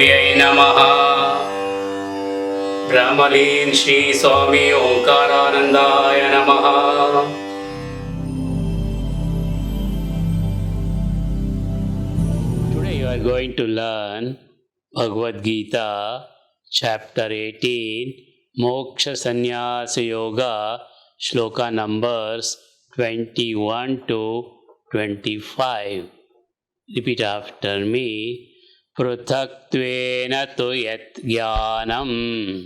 देव्यै नमः। ब्रह्मलीन श्री स्वामी ओंकारानंदाय नमः। Today you are going to learn Bhagavad Gita chapter 18 Moksha Sannyasa Yoga shloka numbers 21 to 25. Repeat after me. पृथक्त्वेन तु यत् ज्ञानं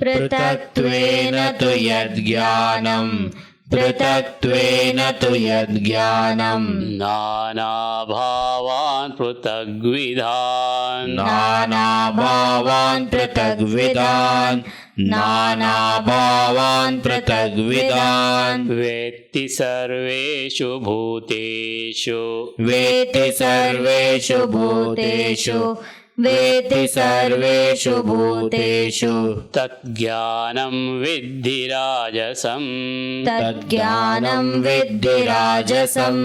पृथक्त्वेन तु यद् ज्ञानं पृथक्त्वेन तु यद् ज्ञानं नानाभावान् पृथग्विधान् नानाभावान् पृथग्विधान् नानाभावान् पृथग्विधान् वेत्ति सर्वेषु भूतेषु वेत्ति सर्वेषु भूतेषु वेत्ति सर्वेषु भूतेषु तज्ज्ञानं विद्धि राजसं तज्ज्ञानं विद्धि राजसं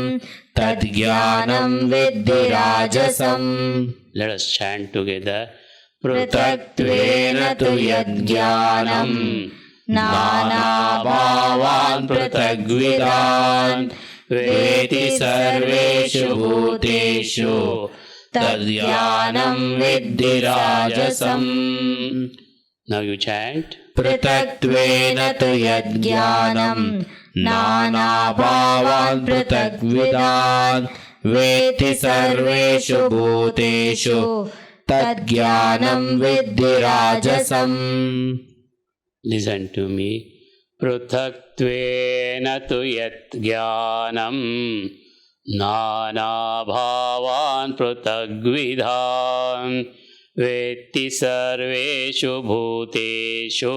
तज्ज्ञानं विद्धि राजसं. Let us chant together. पृथक्त्वेन तु यज्ञानं नानाभावान् पृथग्विधान् वेत्ति सर्वेषु भूतेषु तज्ज्ञानं विद्धि राजसम्. Now you chant. पृथक्त्वेन तु यज्ञानं नानाभावान् पृथग्विधान् वेत्ति सर्वेषु भूतेषु तज्ज्ञानं विद्धि राजसम्. Listen to me. पृथक्त्वेन तु यत् ज्ञानं नानाभावान् पृथग्विधान् वेत्ति सर्वेषु भूतेषु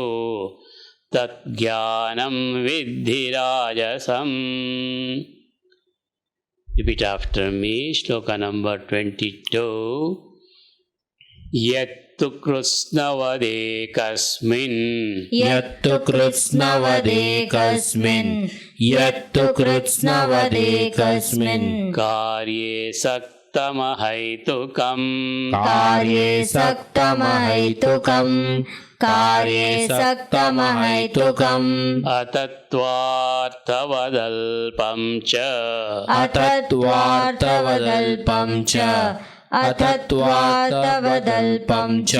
तज्ज्ञानं विद्धि राजसम्. Repeat after me. Shloka number 22. यत्तु कृत्स्नवदेकस्मिन् यत्तु कृत्स्नवदेकस्मिन् यत्तु कृत्स्नवदेकस्मिन् कार्ये सक्तमहैतुकम् कार्ये सक्तमहैतुकम् कार्ये सक्तमहैतुकम् अतत्त्वार्थवदल्पं च अतत्त्वार्थवदल्पं च अतत्त्वार्थवदल्पं च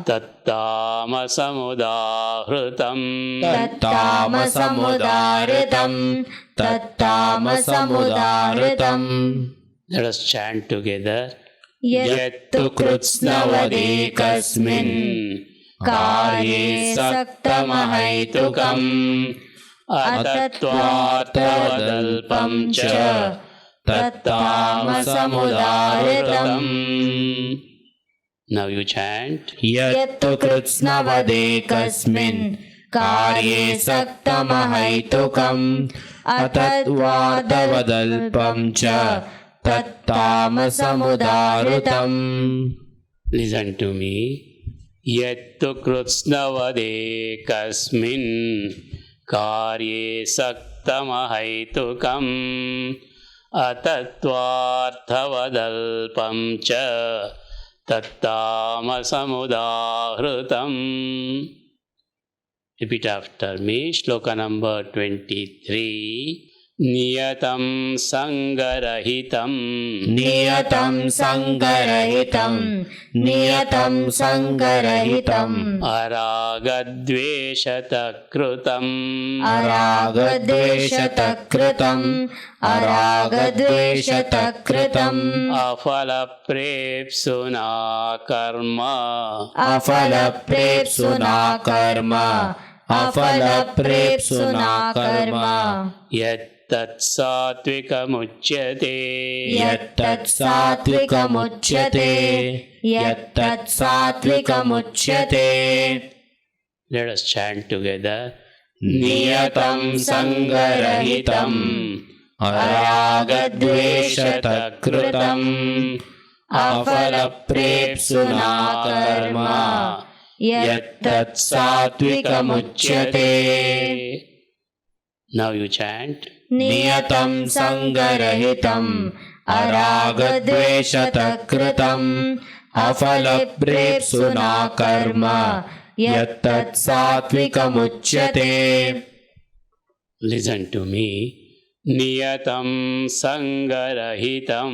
तत्तामसमुदाहृतम् तत्तामसमुदाहृतम् तत्तामसमुदाहृतम्. Let us chant together. यत्तु कृत्स्नवदेकस्मिन् कार्ये सक्तमहैतुकम् अतत्त्वार्थवदल्पं च तत्तामसमुदाहृतम्. Now you chant. यत्तु कृत्स्नवदेकस्मिन् कार्ये सक्तमहैतुकम् अतत्त्वार्थवदल्पं च तत्तामसमुदाहृतम्. Listen to me. यत्तु कृत्स्नवदेकस्मिन् कार्ये सक्तमहैतुकम् अतत्त्वार्थवदल्पं च तत्तामसमुदाहृतम्. Repeat after me. Shloka number 23. नियतं संगरहितं नियतं संगरहितं नियतं संगरहितं अरागद्वेषतः कृतं अरागद्वेषतः कृतं अरागद्वेषतः कृतं अफलप्रेप्सुना कर्म अफलप्रेप्सुना कर्म अफलप्रेप्सुना कर्म यत्तत्सात्विकमुच्यते यत्तत्सात्विकमुच्यते यत्तत्सात्विकमुच्यते. Let us chant together. नियतं संगरहितं अरागद्वेषतः कृतं अफलप्रेप्सुना कर्म यत्तत्सात्विकमुच्यते. Now you chant. नियतं संगरहितं अरागद्वेषतः कृतं अफलप्रेप्सुना कर्म यत्तत् सात्विकमुच्यते. Listen to me. नियतं संगरहितं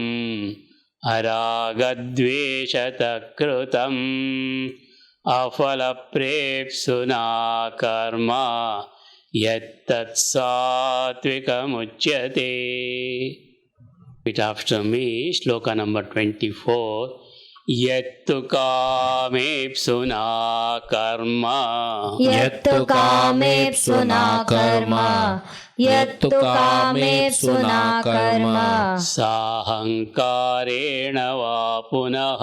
अरागद्वेषतकृतं अफलप्रेप्सुना कर्म यत्तत् सात्विकमुच्यते. Repeat after me. Shloka number 24. यत्तु कामेप्सुना कर्म यत्तु कामेप्सुना कर्म यत्तु कामेप्सुना कर्म साहंकारेण वा पुनः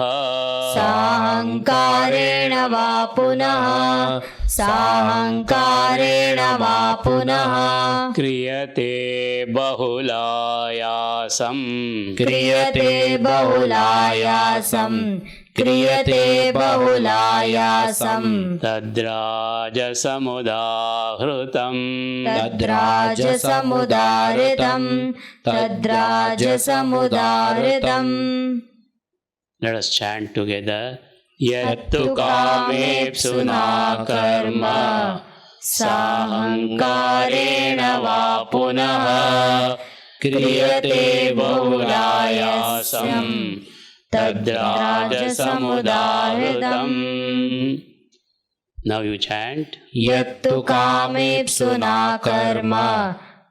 साहंकारेण वा पुनः साहंकारेण वा पुनः क्रियते बहुलायासं क्रियते बहुलायासं क्रियते बहुलायासं तद्राजसमुदाहृतं तद्राजसमुदाहृतं तद्राजसमुदाहृतं. Let us chant together. यत्तु कामेप्सुना कर्म साहंकारेण वा पुनः क्रियते बहुलायासं तद्राजसमुदाहृतं. Now you chant. यत्तु कामेप्सुना कर्म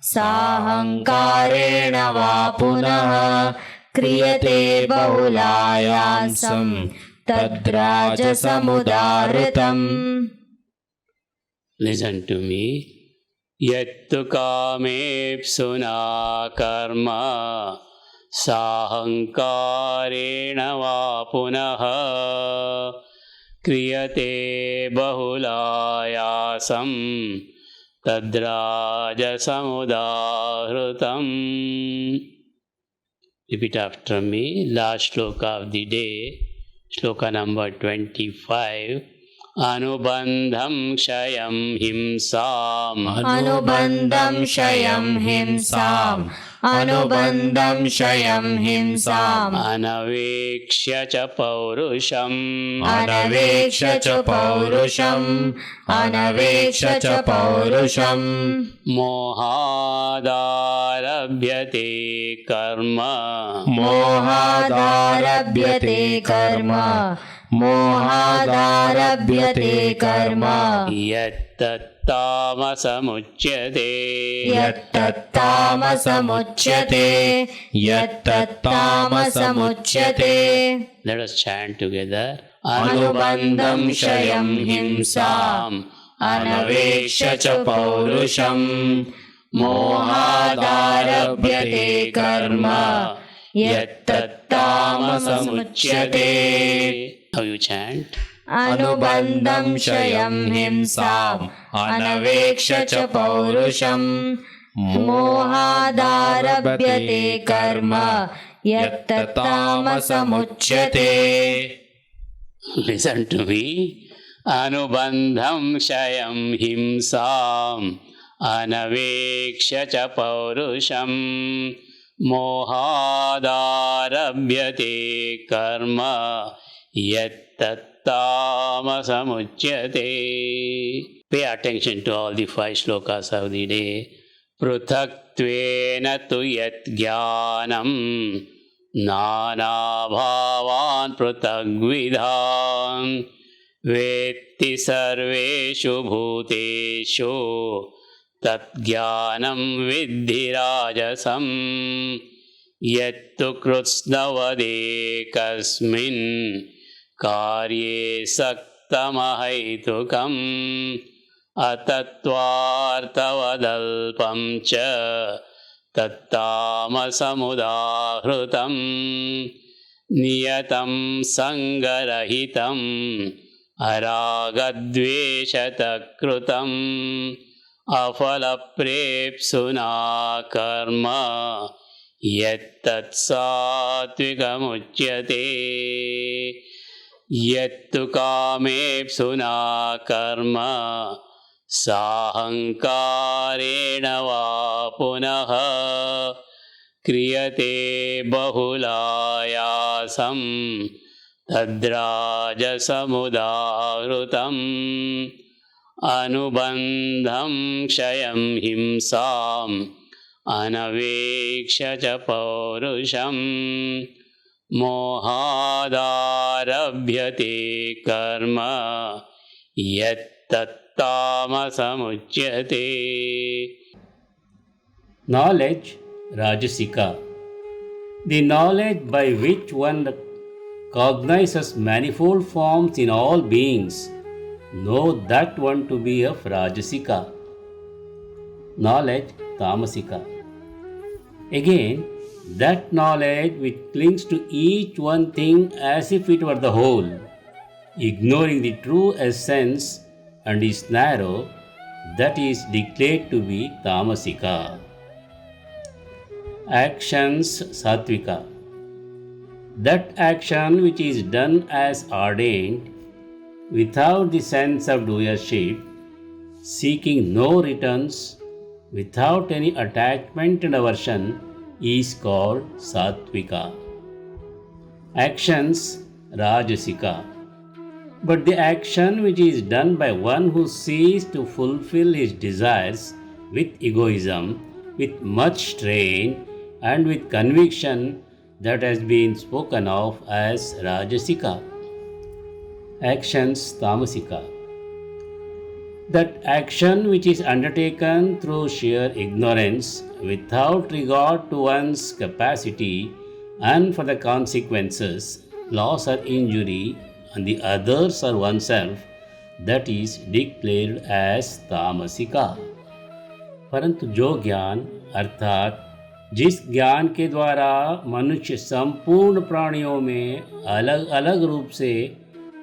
साहंकारेण वा पुनः क्रियते बहुलायासं तद्राजसमुदाहृतं. Listen to me. यत्तु कामेप्सुना कर्म साहंकारेण वा पुनः क्रियते बहुलायासं तद्राजसमुदाहृतं. Repeat after me. Last shloka of the day. Shloka number 25. अनुबंधं क्षयं हिंसाम् अनुबंधं क्षयं हिंसाम् अनुबंधं क्षयं हिंसाम् अनवेक्ष्य च पौरुषम् अनवेक्ष्य च पौरुषम् अनवेक्ष्य च पौरुषम् मोहादारभ्यते कर्म मोहादारभ्यते कर्म मोहादारभ्यते कर्म यत्तत्तामसमुच्यते यत्तत्तामसमुच्यते यत्तत्तामसमुच्यते. Let us chant together. अनुबंधं क्षयं हिंसाम् अनवेक्ष्य च पौरुषम् मोहादारभ्यते कर्म यत्तत्तामसमुच्यते. How you chant? अनुबंधं क्षयं हिंसाम् अनवेक्ष्य च पौरुषम् मोहादारभ्यते कर्म यत्तत्तामसमुच्यते. Listen to me. अनुबंधं क्षयं हिंसाम् अनवेक्ष्य च पौरुषम् मोहादारभ्यते कर्म यत्तत्तामसमुच्यते. Pay attention to all the 5 shlokas of the day. पृथक्त्वेन तु यत् ज्ञानं नानाभावान् पृथग्विधान् वेत्ति सर्वेषु भूतेषु तज्ज्ञानं विद्धि राजसम्. यत्तु कृत्स्नवदेकस्मिन् कार्ये सक्तमहैतुकम् अतत्त्वार्थवदल्पं च तत्तामसमुदाहृतं. नियतं संगरहितं अरागद्वेषतकृतम् अफलप्रेप्सुना कर्म यत्तत् सात्विकमुच्यते. यत्तु कामेप्सुना कर्म साहंकारेण वा पुनः क्रियते बहुलायासं तद्राजसमुदाहृतम् अनुबन्धं क्षयं हिंसाम् अनवेक्ष्य च पौरुषम् मोहादारभ्यते कर्म यत्तत्तामसमुच्यते. Knowledge, Rajasika. The knowledge by which one cognizes manifold forms in all beings, know that one to be of Rajasika. Knowledge, Tamasika. Again, that knowledge which clings to each one thing as if it were the whole, ignoring the true essence and is narrow, that is declared to be Tamasika. Actions, Satvika. That action which is done as ordained, without the sense of doership, seeking no returns, without any attachment and aversion, is called Satvika. Actions, Rajasika. But the action which is done by one who seeks to fulfill his desires with egoism, with much strain, and with conviction, that has been spoken of as Rajasika. Actions, Tamasika. That action which is undertaken through sheer ignorance, without regard to one's capacity and for the consequences, loss or injury, on the others or oneself, that is declared as Tamasika. परंतु जो ज्ञान अर्थात जिस ज्ञान के द्वारा मनुष्य संपूर्ण प्राणियों में अलग अलग रूप से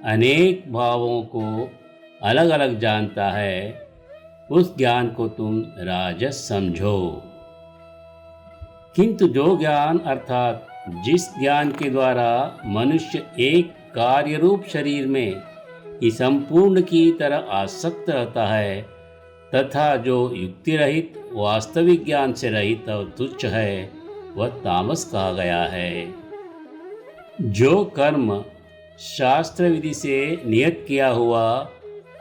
अनेक भावों को अलग अलग जानता है, उस ज्ञान को तुम राजस समझो। किंतु जो ज्ञान अर्थात जिस ज्ञान के द्वारा मनुष्य एक कार्य रूप शरीर में ही संपूर्ण की तरह आसक्त रहता है तथा जो युक्ति रहित वास्तविक ज्ञान से रहित और तुच्छ है, वह तामस कहा गया है। जो कर्म शास्त्र विधि से नियत किया हुआ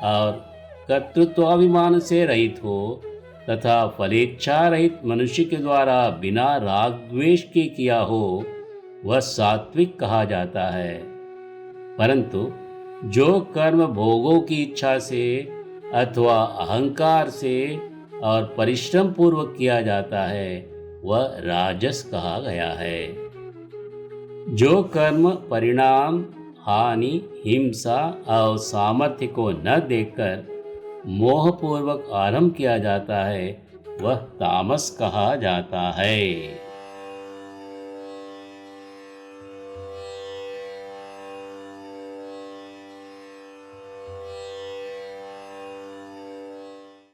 और कर्तृत्वाभिमान से रहित हो तथा फलेच्छा रहित मनुष्य के द्वारा बिना राग द्वेष के किया हो, वह सात्विक कहा जाता है। परंतु जो कर्म भोगों की इच्छा से अथवा अहंकार से और परिश्रम पूर्वक किया जाता है, वह राजस कहा गया है। जो कर्म परिणाम, हानि, हिंसा और सामर्थ्य को न देखकर मोहपूर्वक आरंभ किया जाता है, वह तामस कहा जाता है।